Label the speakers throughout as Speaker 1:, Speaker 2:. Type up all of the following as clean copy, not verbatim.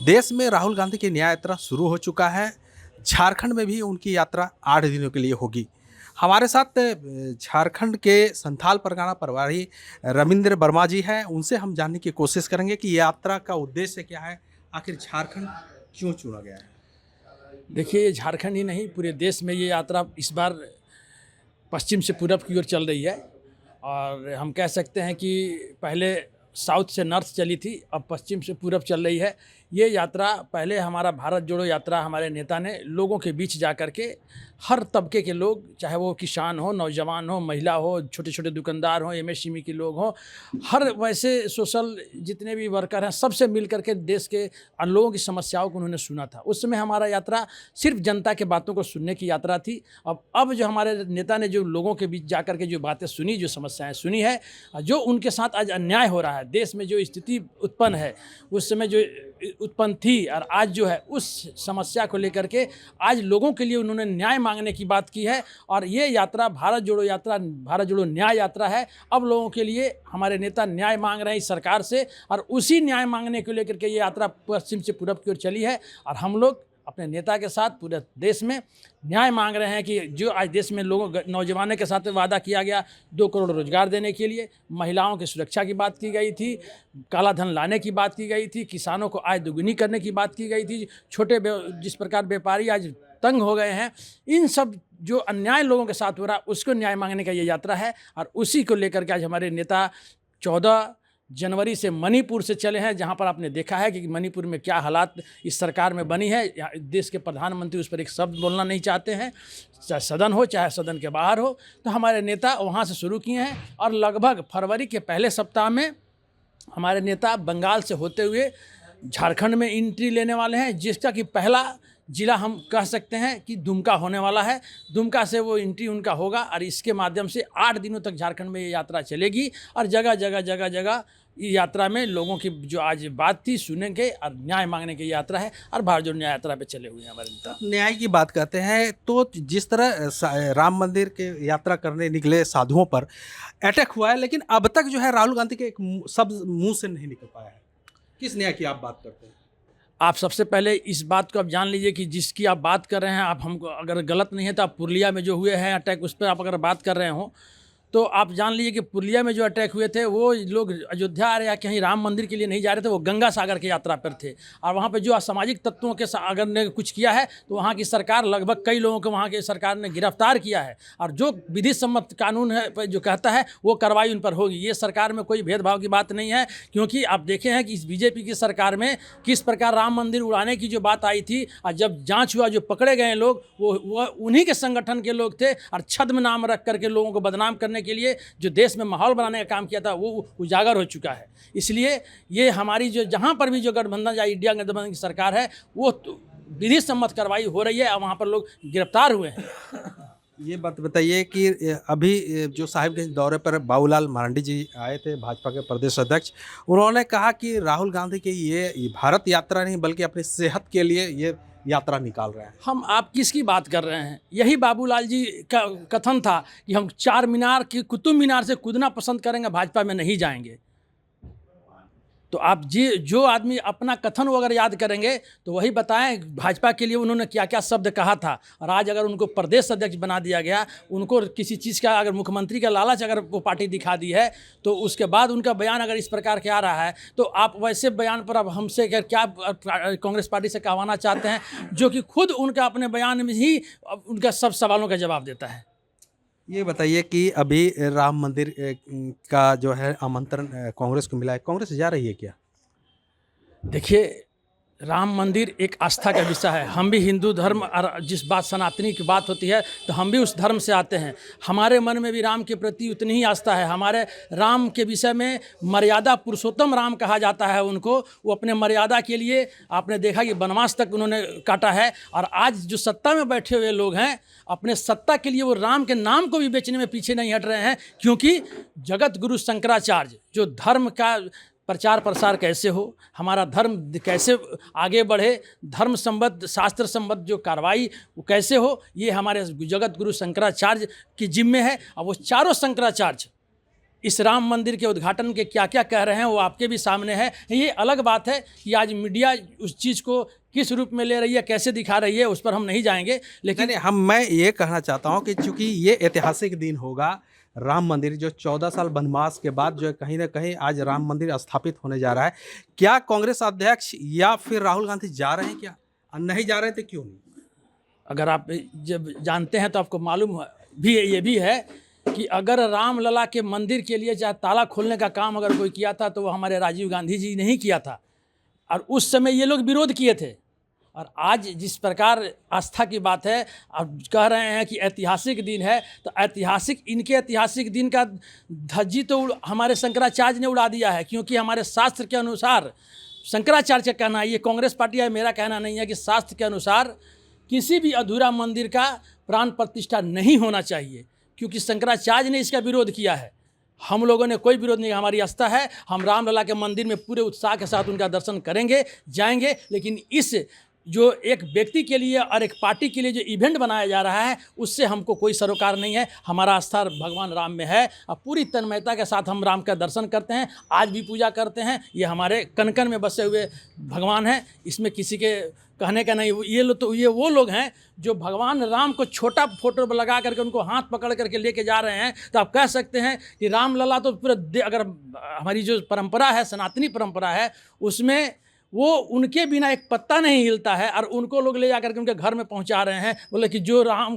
Speaker 1: देश में राहुल गांधी की न्याय यात्रा शुरू हो चुका है। झारखंड में भी उनकी यात्रा 8 दिनों के लिए होगी। हमारे साथ झारखंड के संथाल परगना प्रभारी रविंद्र वर्मा जी हैं। उनसे हम जानने की कोशिश करेंगे कि यात्रा का उद्देश्य क्या है, आखिर झारखंड क्यों चुना गया है।
Speaker 2: देखिए, ये झारखंड ही नहीं, पूरे देश में ये यात्रा इस बार पश्चिम से पूरब की ओर चल रही है। और हम कह सकते हैं कि पहले साउथ से नॉर्थ चली थी, अब पश्चिम से पूरब चल रही है। ये यात्रा पहले हमारा भारत जोड़ो यात्रा हमारे नेता ने लोगों के बीच जा कर के हर तबके के लोग, चाहे वो किसान हो, नौजवान हो, महिला हो, छोटे छोटे दुकानदार हो, एमएसएमई के लोग हों, हर वैसे सोशल जितने भी वर्कर हैं, सबसे मिल करके देश के लोगों की समस्याओं को उन्होंने सुना था। उस समय हमारा यात्रा सिर्फ जनता के बातों को सुनने की यात्रा थी। अब जो हमारे नेता ने जो लोगों के बीच जा कर के जो बातें सुनी, जो समस्याएं सुनी है, जो उनके साथ आज अन्याय हो रहा है, देश में जो स्थिति उत्पन्न है, उस समय जो उत्पन्न थी और आज जो है, उस समस्या को लेकर के आज लोगों के लिए उन्होंने न्याय मांगने की बात की है। और ये यात्रा भारत जोड़ो न्याय यात्रा है। अब लोगों के लिए हमारे नेता न्याय मांग रहे हैं इस सरकार से, और उसी न्याय मांगने को लेकर के ये यात्रा पश्चिम से पूरब की ओर चली है। और हम लोग अपने नेता के साथ पूरे देश में न्याय मांग रहे हैं कि जो आज देश में लोगों नौजवानों के साथ वादा किया गया 2 करोड़ रोजगार देने के लिए, महिलाओं की सुरक्षा की बात की गई थी, काला धन लाने की बात की गई थी, किसानों को आय दोगुनी करने की बात की गई थी, जिस प्रकार व्यापारी आज तंग हो गए हैं, इन सब जो अन्याय लोगों के साथ हो रहा है उसको न्याय मांगने का ये यात्रा है। और उसी को लेकर के आज हमारे नेता 14 जनवरी से मणिपुर से चले हैं, जहां पर आपने देखा है कि मणिपुर में क्या हालात इस सरकार में बनी है। देश के प्रधानमंत्री उस पर एक शब्द बोलना नहीं चाहते हैं, चाहे सदन हो चाहे सदन के बाहर हो। तो हमारे नेता वहां से शुरू किए हैं और लगभग फरवरी के पहले सप्ताह में हमारे नेता बंगाल से होते हुए झारखंड में एंट्री लेने वाले हैं, जिसका कि पहला जिला हम कह सकते हैं कि दुमका होने वाला है। दुमका से वो एंट्री उनका होगा और इसके माध्यम से 8 दिनों तक झारखंड में ये यात्रा चलेगी। और जगह जगह यात्रा में लोगों की जो आज बात थी सुनेंगे और न्याय मांगने की यात्रा है। और भारत जोड़ो न्याय यात्रा पे चले हुए हैं हमारे नेता।
Speaker 1: न्याय की बात करते हैं तो जिस तरह राम मंदिर के यात्रा करने निकले साधुओं पर अटैक हुआ है, लेकिन अब तक जो है राहुल गांधी के एक शब्द मुंह से नहीं निकल पाया है। किस न्याय की आप बात करते हैं?
Speaker 2: आप सबसे पहले इस बात को आप जान लीजिए कि जिसकी आप बात कर रहे हैं, आप हमको अगर गलत नहीं है तो आप पुरुलिया में जो हुए हैं अटैक, उस पर आप अगर बात कर रहे हो तो आप जान लीजिए कि पुरुलिया में जो अटैक हुए थे वो लोग अयोध्या आ रहे या कहीं राम मंदिर के लिए नहीं जा रहे थे, वो गंगा सागर की यात्रा पर थे। और वहाँ पे जो असामाजिक तत्वों के अगर ने कुछ किया है तो वहाँ की सरकार लगभग कई लोगों को वहाँ की सरकार ने गिरफ्तार किया है। और जो विधि सम्मत कानून है जो कहता है वो कार्रवाई उन पर होगी। ये सरकार में कोई भेदभाव की बात नहीं है, क्योंकि आप देखे हैं कि इस बीजेपी की सरकार में किस प्रकार राम मंदिर उड़ाने की जो बात आई थी, और जब जाँच हुआ जो पकड़े गए लोग वो उन्हीं के संगठन के लोग थे। और छद्म नाम रख करके लोगों को बदनाम करने के लिए जो देश में माहौल बनाने का काम किया था वो उजागर हो चुका है। इसलिए ये हमारी जो जहां पर भी जो गठबंधन या इंडिया गठबंधन की सरकार है वो विधि सम्मत कार्रवाई हो रही है और वहां पर लोग गिरफ्तार हुए हैं।
Speaker 1: ये बात बताइए कि अभी जो साहिबगंज दौरे पर बाबूलाल मरांडी जी आए थे, भाजपा के प्रदेश अध्यक्ष, उन्होंने कहा कि राहुल गांधी की ये भारत यात्रा नहीं बल्कि अपनी सेहत के लिए ये यात्रा निकाल रहे हैं।
Speaker 2: आप किसकी बात कर रहे हैं? यही बाबूलाल जी का कथन था कि हम 4 मीनार की कुतुब मीनार से कूदना पसंद करेंगे, भाजपा में नहीं जाएंगे। तो आप जो आदमी अपना कथन वो अगर याद करेंगे तो वही बताएं भाजपा के लिए उन्होंने क्या क्या शब्द कहा था। और आज अगर उनको प्रदेश अध्यक्ष बना दिया गया, उनको किसी चीज़ का अगर मुख्यमंत्री का लालच अगर वो पार्टी दिखा दी है, तो उसके बाद उनका बयान अगर इस प्रकार के आ रहा है तो आप वैसे बयान पर अब हमसे क्या कांग्रेस पार्टी से कहवाना चाहते हैं, जो कि खुद उनका अपने बयान में ही उनका सब सवालों का जवाब देता है।
Speaker 1: ये बताइए कि अभी राम मंदिर का जो है आमंत्रण कांग्रेस को मिला है, कांग्रेस जा रही है क्या?
Speaker 2: देखिए, राम मंदिर एक आस्था का विषय है। हम भी हिंदू धर्म और जिस बात सनातनी की बात होती है तो हम भी उस धर्म से आते हैं। हमारे मन में भी राम के प्रति उतनी ही आस्था है। हमारे राम के विषय में मर्यादा पुरुषोत्तम राम कहा जाता है उनको। वो अपने मर्यादा के लिए आपने देखा कि वनवास तक उन्होंने काटा है। और आज जो सत्ता में बैठे हुए लोग हैं, अपने सत्ता के लिए वो राम के नाम को भी बेचने में पीछे नहीं हट रहे हैं, क्योंकि जगत गुरु शंकराचार्य जो धर्म का प्रचार प्रसार कैसे हो, हमारा धर्म कैसे आगे बढ़े, धर्म संबद्ध शास्त्र संबद्ध जो कार्रवाई वो कैसे हो, ये हमारे जगत गुरु शंकराचार्य की जिम्मे है। और वो चारों शंकराचार्य इस राम मंदिर के उद्घाटन के क्या क्या कह रहे हैं वो आपके भी सामने है। ये अलग बात है कि आज मीडिया उस चीज़ को किस रूप में ले रही है, कैसे दिखा रही है, उस पर हम नहीं जाएंगे। लेकिन
Speaker 1: मैं ये कहना चाहता हूँ कि चूंकि ये ऐतिहासिक दिन होगा, राम मंदिर जो 14 साल वनवास के बाद जो है कहीं ना कहीं आज राम मंदिर स्थापित होने जा रहा है, क्या कांग्रेस अध्यक्ष या फिर राहुल गांधी जा रहे हैं क्या? नहीं जा रहे थे क्यों नहीं?
Speaker 2: अगर आप जब जानते हैं तो आपको मालूम भी ये भी है कि अगर रामलला के मंदिर के लिए चाहे ताला खोलने का काम अगर कोई किया था तो वो हमारे राजीव गांधी जी ने ही किया था, और उस समय ये लोग विरोध किए थे। और आज जिस प्रकार आस्था की बात है, आप कह रहे हैं कि ऐतिहासिक दिन है, तो इनके ऐतिहासिक दिन का धज्जी तो हमारे शंकराचार्य ने उड़ा दिया है। क्योंकि हमारे शास्त्र के अनुसार, शंकराचार्य का कहना है, ये कांग्रेस पार्टी है, मेरा कहना नहीं है, कि शास्त्र के अनुसार किसी भी अधूरा मंदिर का प्राण प्रतिष्ठा नहीं होना चाहिए, क्योंकि शंकराचार्य ने इसका विरोध किया है। हम लोगों ने कोई विरोध नहीं, हमारी आस्था है, हम रामलला के मंदिर में पूरे उत्साह के साथ उनका दर्शन करेंगे, जाएंगे। लेकिन इस जो एक व्यक्ति के लिए और एक पार्टी के लिए जो इवेंट बनाया जा रहा है, उससे हमको कोई सरोकार नहीं है। हमारा आस्था भगवान राम में है और पूरी तन्मयता के साथ हम राम का दर्शन करते हैं, आज भी पूजा करते हैं। ये हमारे कण कण में बसे हुए भगवान हैं, इसमें किसी के कहने का नहीं। ये वो लोग हैं जो भगवान राम को छोटा फोटो लगा करके उनको हाथ पकड़ करके लेके जा रहे हैं। तो आप कह सकते हैं कि रामलला तो पूरे अगर हमारी जो परंपरा है, सनातनी परंपरा है, उसमें वो उनके बिना एक पत्ता नहीं हिलता है, और उनको लोग ले जाकर के उनके घर में पहुंचा रहे हैं। बोले कि जो राम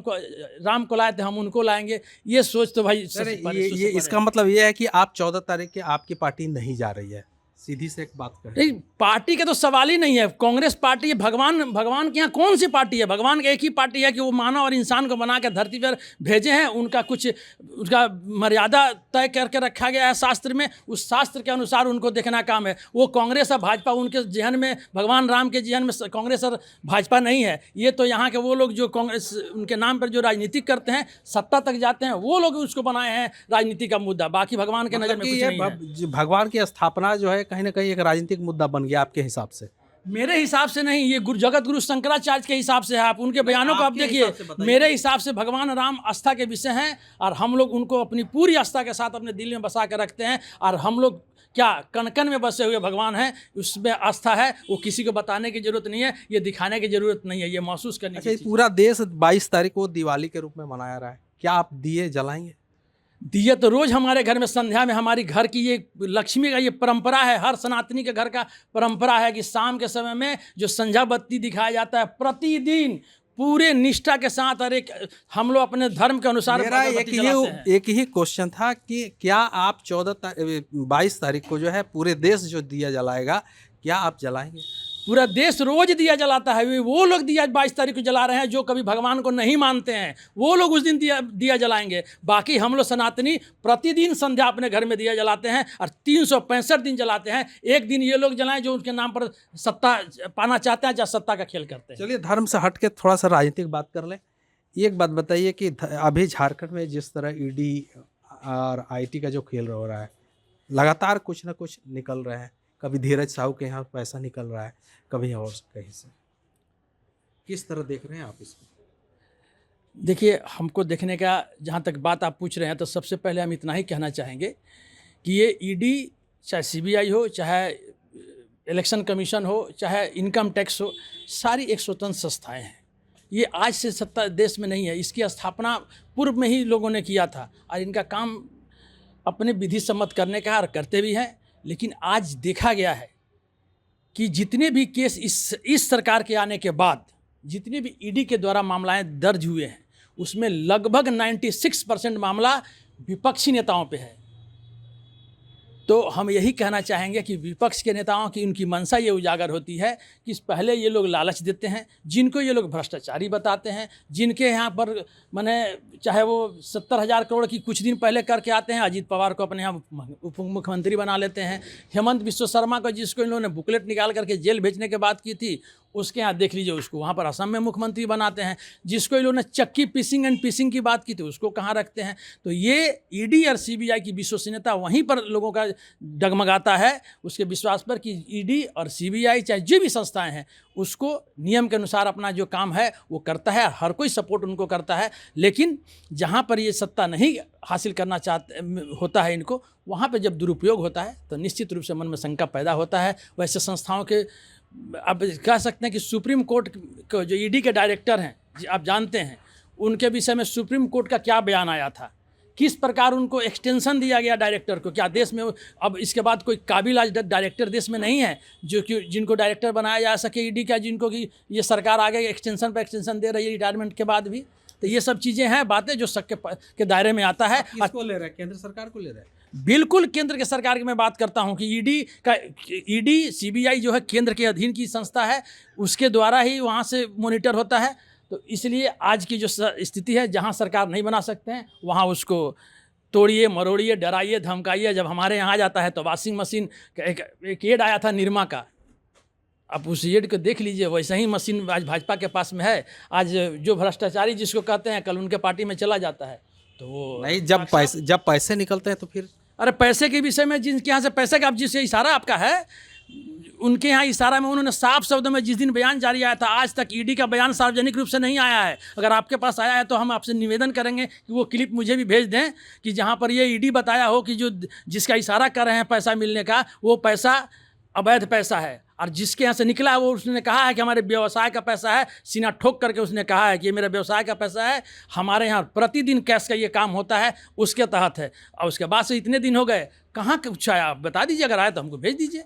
Speaker 2: को लाए थे हम उनको लाएंगे। ये सोच तो भाई
Speaker 1: ये इसका मतलब ये है कि आप 14 तारीख के आपकी पार्टी नहीं जा रही है, सीधी से एक बात करें।
Speaker 2: नहीं, पार्टी का तो सवाल ही नहीं है। कांग्रेस पार्टी है, भगवान के यहाँ कौन सी पार्टी है? भगवान का एक ही पार्टी है कि वो मानव और इंसान को बना के धरती पर भेजे हैं। उसका मर्यादा तय करके रखा गया है शास्त्र में, उस शास्त्र के अनुसार उनको देखना काम है। वो कांग्रेस और भाजपा, उनके जहन में, भगवान राम के जहन में कांग्रेस और भाजपा नहीं है। ये तो यहाँ के वो लोग जो कांग्रेस उनके नाम पर जो राजनीति करते हैं, सत्ता तक जाते हैं, वो लोग उसको बनाए हैं राजनीति का मुद्दा। बाकी भगवान के नज़र में कुछ नहीं है।
Speaker 1: भगवान की स्थापना जो है कहीं ना कहीं एक राजनीतिक मुद्दा बन गया आपके हिसाब से?
Speaker 2: मेरे हिसाब से नहीं, ये जगत गुरु शंकराचार्य के हिसाब से है। आप उनके बयानों को आप देखिए। मेरे हिसाब से भगवान राम आस्था के विषय हैं, और हम लोग उनको अपनी पूरी आस्था के साथ अपने दिल में बसा कर रखते हैं। और हम लोग क्या कण कण में बसे हुए भगवान हैं, उसमें आस्था है। वो किसी को बताने की जरूरत नहीं है, ये दिखाने की जरूरत नहीं है, ये महसूस करने की।
Speaker 1: पूरा देश 22 तारीख को दिवाली के रूप में मनाया रहा है, क्या आप दिए जलाएंगे?
Speaker 2: दिए तो रोज़ हमारे घर में संध्या में, हमारी घर की ये लक्ष्मी का ये परंपरा है, हर सनातनी के घर का परंपरा है कि शाम के समय में जो संध्या बत्ती दिखाया जाता है, प्रतिदिन पूरे निष्ठा के साथ। और एक हम लोग अपने धर्म के अनुसार
Speaker 1: मेरा एक ही क्वेश्चन था कि क्या आप 22 तारीख को जो है पूरे देश जो दिया जलाएगा, क्या आप जलाएंगे?
Speaker 2: पूरा देश रोज दिया जलाता है। वो लोग दिया 22 तारीख को जला रहे हैं जो कभी भगवान को नहीं मानते हैं, वो लोग उस दिन दिया जलाएंगे। बाकी हम लोग सनातनी प्रतिदिन संध्या अपने घर में दिया जलाते हैं, और 365 दिन जलाते हैं। एक दिन ये लोग जलाएं जो उनके नाम पर सत्ता पाना चाहते हैं, या सत्ता का खेल करते हैं।
Speaker 1: चलिए, धर्म से हट के थोड़ा सा राजनीतिक बात कर लें। एक बात बताइए कि अभी झारखंड में जिस तरह ईडी और आईटी का जो खेल हो रहा है, लगातार कुछ ना कुछ निकल रहे हैं। कभी धीरज साहू के यहाँ पैसा निकल रहा है, कभी और कहीं से। किस तरह देख रहे हैं आप इसको?
Speaker 2: देखिए, हमको देखने का जहाँ तक बात आप पूछ रहे हैं, तो सबसे पहले हम इतना ही कहना चाहेंगे कि ये ईडी चाहे सीबीआई हो, चाहे इलेक्शन कमीशन हो, चाहे इनकम टैक्स हो, सारी एक स्वतंत्र संस्थाएं हैं। ये आज से सत्ता देश में नहीं है, इसकी स्थापना पूर्व में ही लोगों ने किया था, और इनका काम अपने विधि सम्मत करने का और करते भी हैं। लेकिन आज देखा गया है कि जितने भी केस इस सरकार के आने के बाद जितने भी ईडी के द्वारा मामलाएं दर्ज हुए हैं, उसमें लगभग 96% मामला विपक्षी नेताओं पे है। तो हम यही कहना चाहेंगे कि विपक्ष के नेताओं की उनकी मंशा ये उजागर होती है कि पहले ये लोग लालच देते हैं, जिनको ये लोग भ्रष्टाचारी बताते हैं, जिनके यहाँ पर माने चाहे वो 70,000 करोड़ की कुछ दिन पहले करके आते हैं, अजीत पवार को अपने यहाँ उप मुख्यमंत्री बना लेते हैं, हेमंत बिश्व शर्मा को जिसको इन लोगों ने बुकलेट निकाल करके जेल भेजने की बात की थी, उसके यहाँ देख लीजिए उसको, वहाँ पर असम में मुख्यमंत्री बनाते हैं। जिसको ये लोगों ने चक्की पीसिंग एंड पीसिंग की बात की थी उसको कहाँ रखते हैं। तो ये ईडी और सीबीआई की विश्वसनीयता वहीं पर लोगों का डगमगाता है, उसके विश्वास पर कि ईडी और सीबीआई चाहे जो भी संस्थाएं हैं उसको नियम के अनुसार अपना जो काम है वो करता है, हर कोई सपोर्ट उनको करता है। लेकिन जहाँ पर ये सत्ता नहीं हासिल करना होता है इनको, वहाँ पे जब दुरुपयोग होता है तो निश्चित रूप से मन में शंका पैदा होता है। वैसे संस्थाओं के अब कह सकते हैं कि सुप्रीम कोर्ट को जो ईडी के डायरेक्टर हैं, आप जानते हैं उनके विषय में सुप्रीम कोर्ट का क्या बयान आया था, किस प्रकार उनको एक्सटेंशन दिया गया डायरेक्टर को। क्या देश में अब इसके बाद कोई काबिल आज डायरेक्टर देश में नहीं है जो कि जिनको डायरेक्टर बनाया जा सके ईडी का, जिनको कि ये सरकार आगे एक्सटेंशन पर एक्सटेंशन दे रही है रिटायरमेंट के बाद भी। तो ये सब चीज़ें हैं, बातें जो शक के दायरे में आता है।
Speaker 1: किसको ले रहे हैं? केंद्र सरकार को ले रहे हैं?
Speaker 2: बिल्कुल केंद्र के सरकार की मैं बात करता हूं कि ईडी सीबीआई जो है केंद्र के अधीन की संस्था है, उसके द्वारा ही वहां से मॉनिटर होता है। तो इसलिए आज की जो स्थिति है, जहां सरकार नहीं बना सकते हैं वहां उसको तोड़िए मरोड़िए डराइए धमकाइए। जब हमारे यहाँ आ जाता है तो वॉशिंग मशीन एक एड आया था निरमा का, आप उस एड को देख लीजिए, वैसे ही मशीन आज भाजपा के पास में है। आज जो भ्रष्टाचारी जिसको कहते हैं कल उनके पार्टी में चला जाता है। तो वो
Speaker 1: नहीं, जब पैसे निकलते हैं तो फिर
Speaker 2: अरे पैसे के विषय में जिनके यहाँ से पैसे का, अब जिससे इशारा आपका है उनके यहाँ इशारा में उन्होंने साफ शब्दों में जिस दिन बयान जारी आया था, आज तक ईडी का बयान सार्वजनिक रूप से नहीं आया है। अगर आपके पास आया है तो हम आपसे निवेदन करेंगे कि वो क्लिप मुझे भी भेज दें कि जहाँ पर ये ईडी बताया हो कि जो जिसका इशारा कर रहे हैं पैसा मिलने का, वो पैसा अवैध पैसा है। और जिसके यहाँ से निकला है वो उसने कहा है कि हमारे व्यवसाय का पैसा है, सीना ठोक करके उसने कहा है कि ये मेरा व्यवसाय का पैसा है, हमारे यहाँ प्रतिदिन कैश का ये काम होता है, उसके तहत है। और उसके बाद से इतने दिन हो गए, कहाँ कुछ आया आप बता दीजिए, अगर आए तो हमको भेज दीजिए।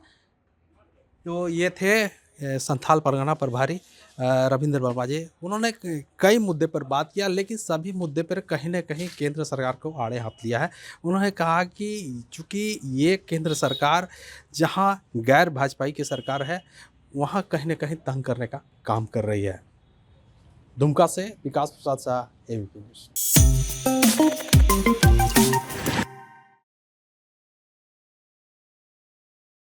Speaker 1: तो ये थे संथाल परगना प्रभारी रविंद्र वर्मा जी। उन्होंने कई मुद्दे पर बात किया, लेकिन सभी मुद्दे पर कहीं ना कहीं केंद्र सरकार को आड़े हाथ लिया है। उन्होंने कहा कि चूँकि ये केंद्र सरकार जहां गैर भाजपाई की सरकार है, वहां कहीं ना कहीं तंग करने का काम कर रही है। दुमका से विकास प्रसाद शाह, ABP न्यूज़।